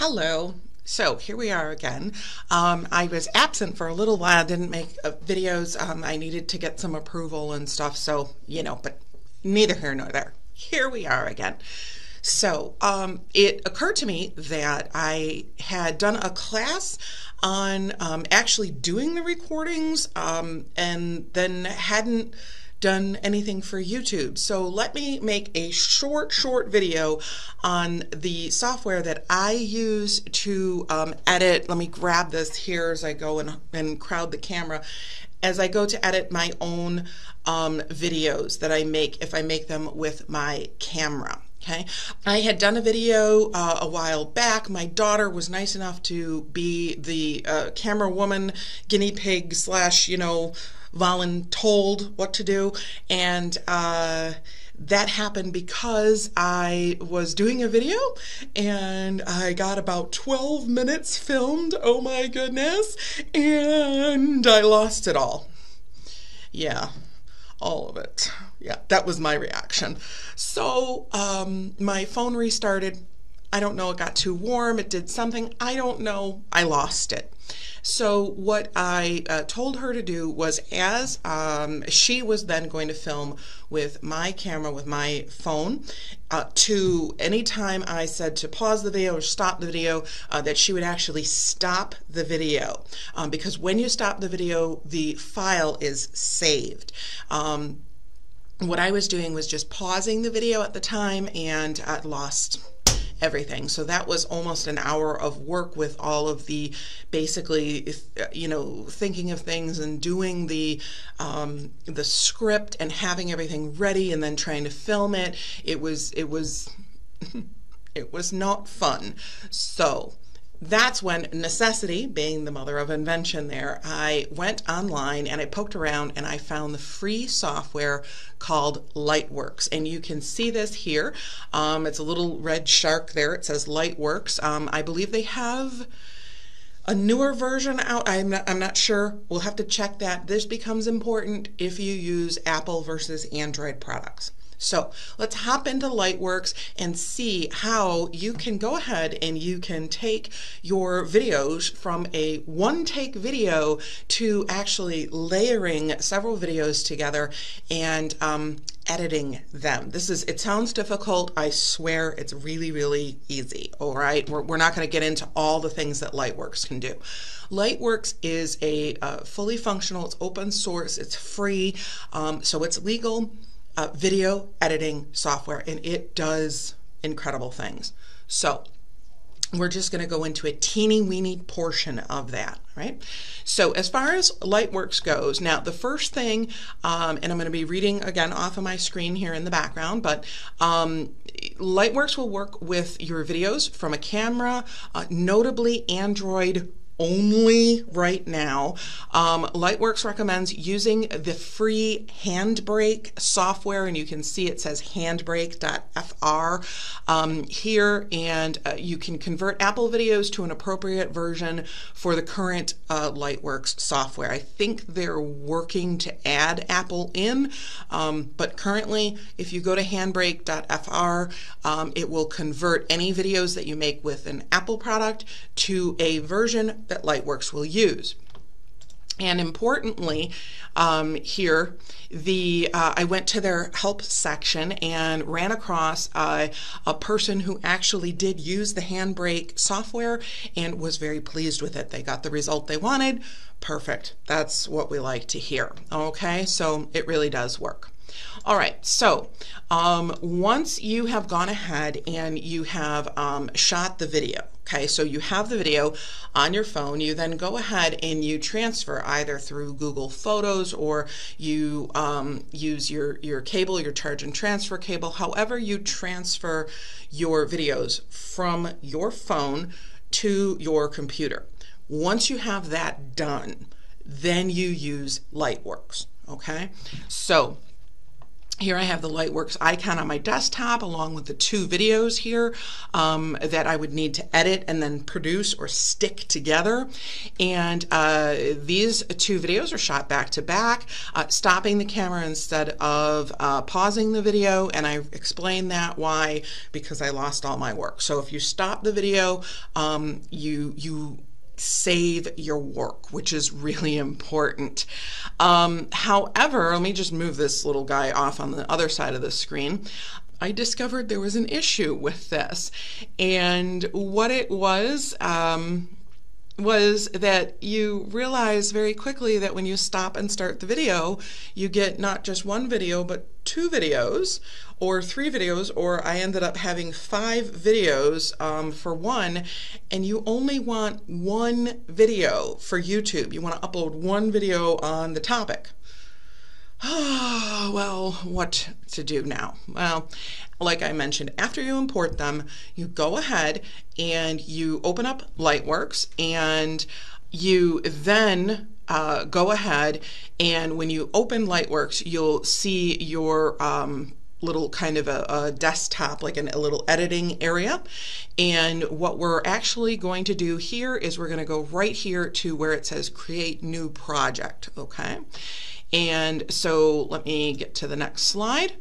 Hello. So here we are again. I was absent for a little while, didn't make videos. I needed to get some approval and stuff, so, but neither here nor there. Here we are again. So it occurred to me that I had done a class on actually doing the recordings and then hadn't done anything for YouTube. So let me make a short video on the software that I use to edit. Let me grab this here as I go and crowd the camera. As I go to edit my own videos that I make if I make them with my camera. Okay, I had done a video a while back. My daughter was nice enough to be the camera woman, guinea pig slash, voluntold what to do, and that happened because I was doing a video and I got about 12 minutes filmed, oh my goodness, and I lost it all. Yeah, all of it. Yeah, that was my reaction. So my phone restarted. I don't know, it got too warm, it did something, I don't know, I lost it. So what I told her to do was, as she was then going to film with my camera, with my phone, to anytime I said to pause the video or stop the video, that she would actually stop the video. Because when you stop the video, the file is saved. What I was doing was just pausing the video at the time, and I lost everything. So that was almost an hour of work with all of the, basically, thinking of things and doing the script and having everything ready and then trying to film it. It was it was not fun. So that's when necessity, being the mother of invention there, I went online and I poked around and I found the free software called Lightworks. And you can see this here. It's a little red shark there. It says Lightworks. I believe they have a newer version out. I'm not sure. We'll have to check that. This becomes important if you use Apple versus Android products. So let's hop into Lightworks and see how you can go ahead and you can take your videos from a one-take video to actually layering several videos together and editing them. It sounds difficult. I swear it's really easy. All right, we're not going to get into all the things that Lightworks can do. Lightworks is a fully functional, it's open source, it's free, so it's legal. Video editing software, and it does incredible things. So we're just going to go into a teeny weeny portion of that, right? So as far as Lightworks goes, now the first thing, and I'm going to be reading again off of my screen here in the background, but Lightworks will work with your videos from a camera, notably Android only right now. Lightworks recommends using the free Handbrake software, and you can see it says handbrake.fr here, and you can convert Apple videos to an appropriate version for the current Lightworks software. I think they're working to add Apple in, but currently if you go to handbrake.fr, it will convert any videos that you make with an Apple product to a version that Lightworks will use. And importantly, here, I went to their help section and ran across a person who actually did use the Handbrake software and was very pleased with it. They got the result they wanted. Perfect. That's what we like to hear. Okay, so it really does work. All right, so once you have gone ahead and you have shot the video, okay, so you have the video on your phone, you then go ahead and you transfer either through Google Photos, or you use your cable, your charge and transfer cable, however you transfer your videos from your phone to your computer. Once you have that done, then you use Lightworks, okay? So Here I have the Lightworks icon on my desktop along with the 2 videos here that I would need to edit and then produce or stick together. And these 2 videos are shot back to back, stopping the camera instead of pausing the video. And I explained that why, because I lost all my work. So if you stop the video, you save your work, which is really important. However, let me just move this little guy off on the other side of the screen. I discovered there was an issue with this, and what it was that you realize very quickly that when you stop and start the video, you get not just 1 video, but 2 videos, or 3 videos, or I ended up having 5 videos for one, and you only want 1 video for YouTube. You want to upload 1 video on the topic. Well, what to do now? Well, like I mentioned, after you import them, you go ahead and you open up Lightworks, and you then go ahead, and when you open Lightworks, you'll see your little kind of a desktop, like a little editing area. And what we're actually going to do here is we're going to go right here to where it says create new project. Okay, and so let me get to the next slide.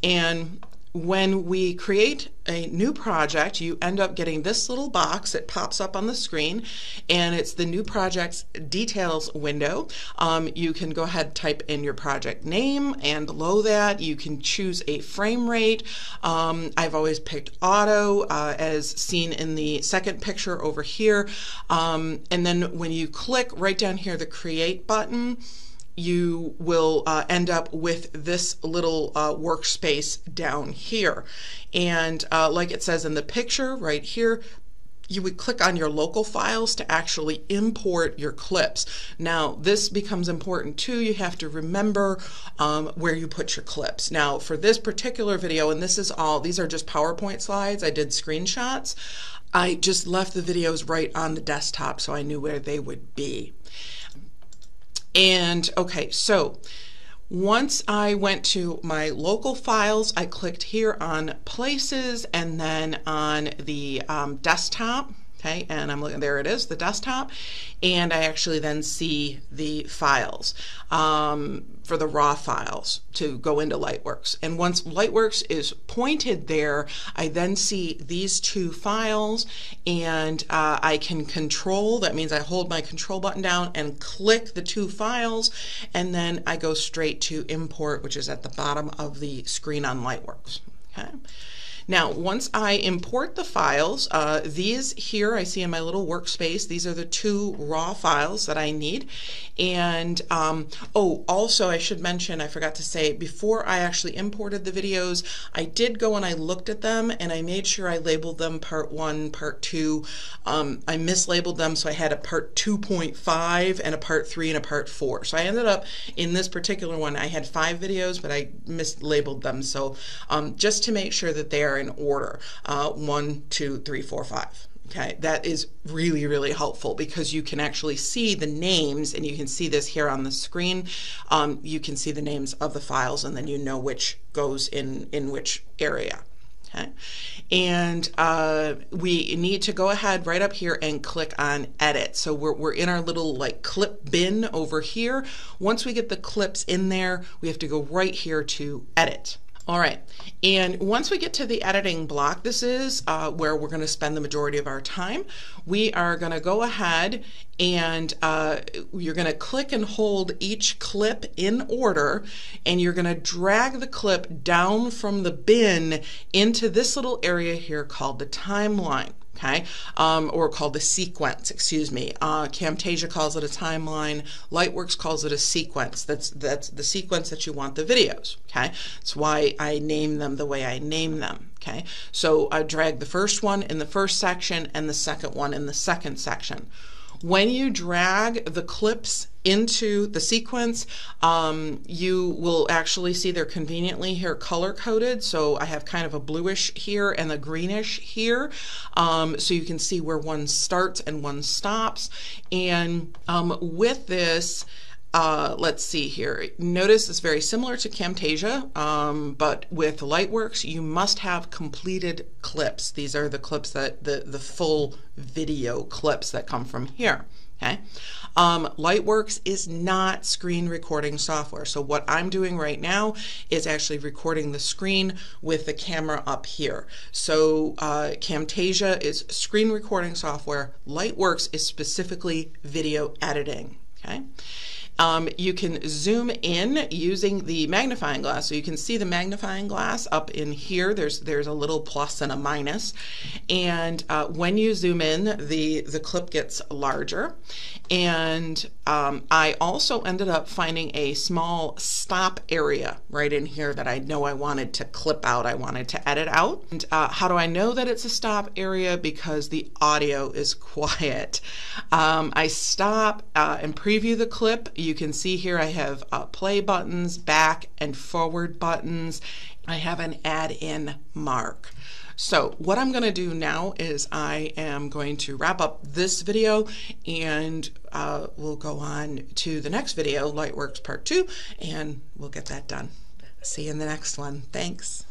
And when we create a new project, you end up getting this little box that pops up on the screen, and it's the new project's details window. You can go ahead and type in your project name, and below that you can choose a frame rate. I've always picked auto, as seen in the second picture over here. And then when you click right down here, the create button, you will end up with this little workspace down here. And like it says in the picture right here, you would click on your local files to actually import your clips. Now, this becomes important too. You have to remember where you put your clips. Now, for this particular video, and these are just PowerPoint slides, I did screenshots. I just left the videos right on the desktop so I knew where they would be. And okay, so once I went to my local files, I clicked here on places and then on the desktop. Okay, and I'm looking, there it is, the desktop, and I actually then see the files for the raw files to go into Lightworks. And once Lightworks is pointed there, I then see these 2 files, and I can control, that means I hold my control button down and click the 2 files, and then I go straight to import, which is at the bottom of the screen on Lightworks. Okay. Now, once I import the files, these here I see in my little workspace, these are the 2 raw files that I need. And oh, also I should mention, I forgot to say, before I actually imported the videos, I did go and I looked at them and I made sure I labeled them part 1, part 2. I mislabeled them, so I had a part 2.5 and a part 3 and a part 4. So I ended up, in this particular one, I had 5 videos, but I mislabeled them. So just to make sure that they are in order, 1, 2, 3, 4, 5. Okay, that is really, really helpful because you can actually see the names, and you can see this here on the screen. You can see the names of the files, and then you know which goes in which area. Okay, and we need to go ahead right up here and click on edit. So we're in our little like clip bin over here. Once we get the clips in there, we have to go right here to edit. All right, and once we get to the editing block, this is where we're going to spend the majority of our time. We are going to go ahead and you're going to click and hold each clip in order, and you're going to drag the clip down from the bin into this little area here called the timeline. Okay, or called the sequence, excuse me. Camtasia calls it a timeline. Lightworks calls it a sequence. That's the sequence that you want the videos. Okay, that's why I name them the way I name them. Okay, so I drag the first one in the first section and the second one in the second section. When you drag the clips into the sequence, you will actually see they're conveniently here color coded. So I have kind of a bluish here and a greenish here, so you can see where one starts and one stops. And with this, Let's see here. Notice it's very similar to Camtasia, but with Lightworks, you must have completed clips. These are the clips that the full video clips that come from here. Okay. Lightworks is not screen recording software. So what I'm doing right now is actually recording the screen with the camera up here. So Camtasia is screen recording software. Lightworks is specifically video editing. Okay. You can zoom in using the magnifying glass. So you can see the magnifying glass up in here. There's a little plus and a minus. And when you zoom in, the clip gets larger. And I also ended up finding a small stop area right in here that I know I wanted to clip out. I wanted to edit out. And how do I know that it's a stop area? Because the audio is quiet. I stop and preview the clip. You can see here I have play buttons, back and forward buttons. I have an add in mark. So what I'm going to do now is I am going to wrap up this video, and we'll go on to the next video, Lightworks Part 2, and we'll get that done. See you in the next one. Thanks.